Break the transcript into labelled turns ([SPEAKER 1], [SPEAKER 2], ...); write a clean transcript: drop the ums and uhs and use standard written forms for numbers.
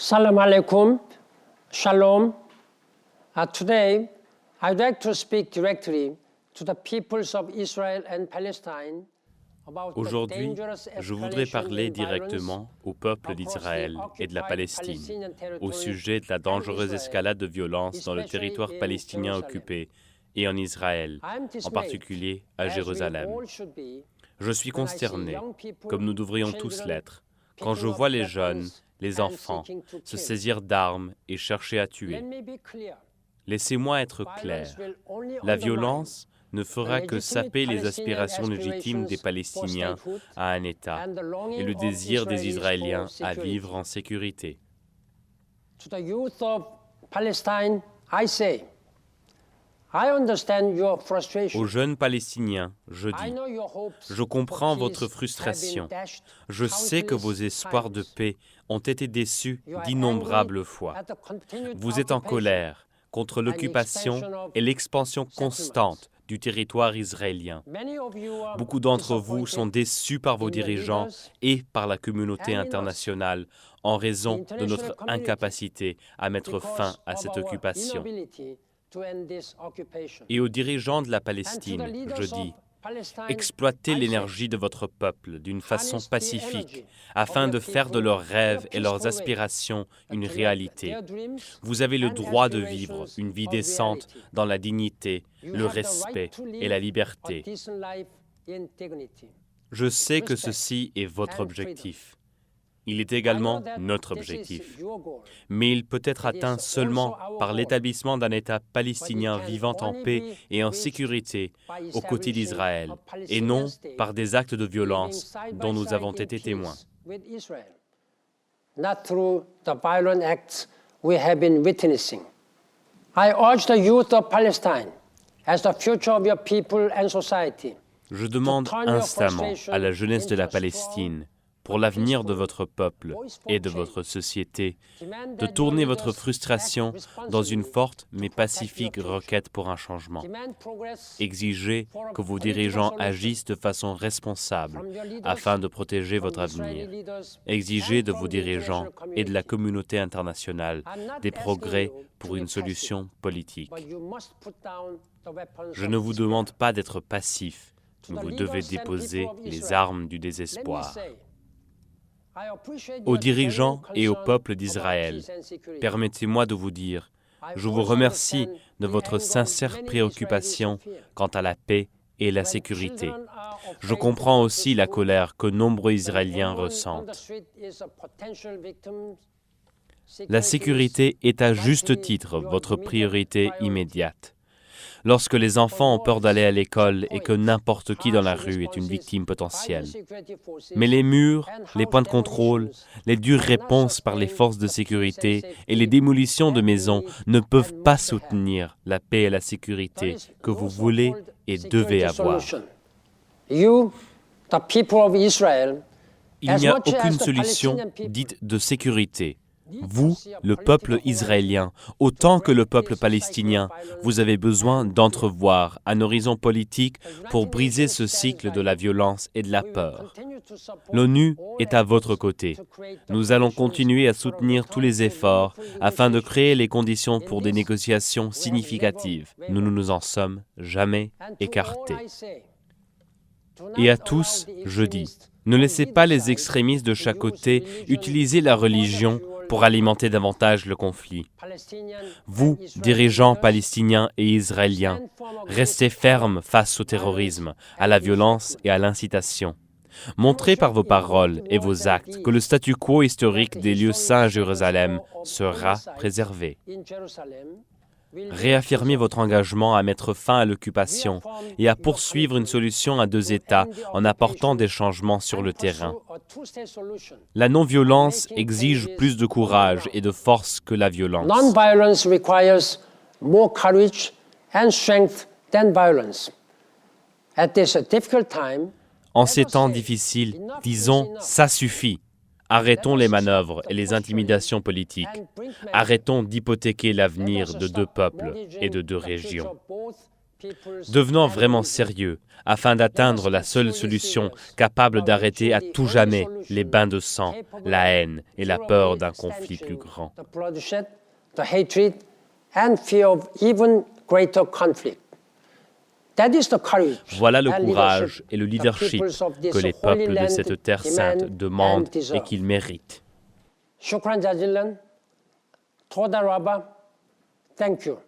[SPEAKER 1] Salam alaikum, shalom. Today, I'd like to speak directly to the peoples of Israel and Palestine.
[SPEAKER 2] Aujourd'hui, je voudrais parler directement au peuple d'Israël et de la Palestine, au sujet de la dangereuse escalade de violence dans le territoire palestinien occupé et en Israël, en particulier à Jérusalem. Je suis consterné, comme nous devrions tous l'être, quand je vois les jeunes, les enfants, se saisir d'armes et chercher à tuer. Laissez-moi être clair, la violence ne fera que saper les aspirations légitimes des Palestiniens à un État et le désir des Israéliens à vivre en sécurité. Aux jeunes Palestiniens, je dis, je comprends votre frustration. Je sais que vos espoirs de paix ont été déçus d'innombrables fois. Vous êtes en colère contre l'occupation et l'expansion constante du territoire israélien. Beaucoup d'entre vous sont déçus par vos dirigeants et par la communauté internationale en raison de notre incapacité à mettre fin à cette occupation. Et aux dirigeants de la Palestine, je dis, exploitez l'énergie de votre peuple d'une façon pacifique afin de faire de leurs rêves et leurs aspirations une réalité. Vous avez le droit de vivre une vie décente dans la dignité, le respect et la liberté. Je sais que ceci est votre objectif. Il est également notre objectif. Mais il peut être atteint seulement par l'établissement d'un État palestinien vivant en paix et en sécurité aux côtés d'Israël, et non par des actes de violence dont nous avons été témoins.
[SPEAKER 1] Not through the violent acts we have been witnessing. I urge the youth of Palestine, as the future of your people and society.
[SPEAKER 2] Je demande instamment à la jeunesse de la Palestine, pour l'avenir de votre peuple et de votre société, de tourner votre frustration dans une forte mais pacifique requête pour un changement. Exigez que vos dirigeants agissent de façon responsable afin de protéger votre avenir. Exigez de vos dirigeants et de la communauté internationale des progrès pour une solution politique. Je ne vous demande pas d'être passif, mais vous devez déposer les armes du désespoir. Aux dirigeants et au peuple d'Israël, permettez-moi de vous dire, je vous remercie de votre sincère préoccupation quant à la paix et la sécurité. Je comprends aussi la colère que nombreux Israéliens ressentent. La sécurité est à juste titre votre priorité immédiate. Lorsque les enfants ont peur d'aller à l'école et que n'importe qui dans la rue est une victime potentielle. Mais les murs, les points de contrôle, les dures réponses par les forces de sécurité et les démolitions de maisons ne peuvent pas soutenir la paix et la sécurité que vous voulez et devez avoir. Il n'y a aucune solution dite de sécurité. Vous, le peuple israélien, autant que le peuple palestinien, vous avez besoin d'entrevoir un horizon politique pour briser ce cycle de la violence et de la peur. L'ONU est à votre côté. Nous allons continuer à soutenir tous les efforts afin de créer les conditions pour des négociations significatives. Nous ne nous en sommes jamais écartés. Et à tous, je dis, ne laissez pas les extrémistes de chaque côté utiliser la religion pour alimenter davantage le conflit. Vous, dirigeants palestiniens et israéliens, restez fermes face au terrorisme, à la violence et à l'incitation. Montrez par vos paroles et vos actes que le statu quo historique des lieux saints à Jérusalem sera préservé. Réaffirmez votre engagement à mettre fin à l'occupation et à poursuivre une solution à deux États en apportant des changements sur le terrain. La non-violence exige plus de courage et de force que la violence.
[SPEAKER 1] Non-violence requires more courage and strength than violence. At this difficult time,
[SPEAKER 2] en ces temps difficiles, disons « ça suffit ». Arrêtons les manœuvres et les intimidations politiques. Arrêtons d'hypothéquer l'avenir de deux peuples et de deux régions. Devenons vraiment sérieux afin d'atteindre la seule solution capable d'arrêter à tout jamais les bains de sang, la haine et la peur d'un conflit plus grand. Voilà le courage et le leadership que les peuples de cette terre sainte demandent et qu'ils méritent.
[SPEAKER 1] Shukran jazilan. Toda Rabba. Thank you.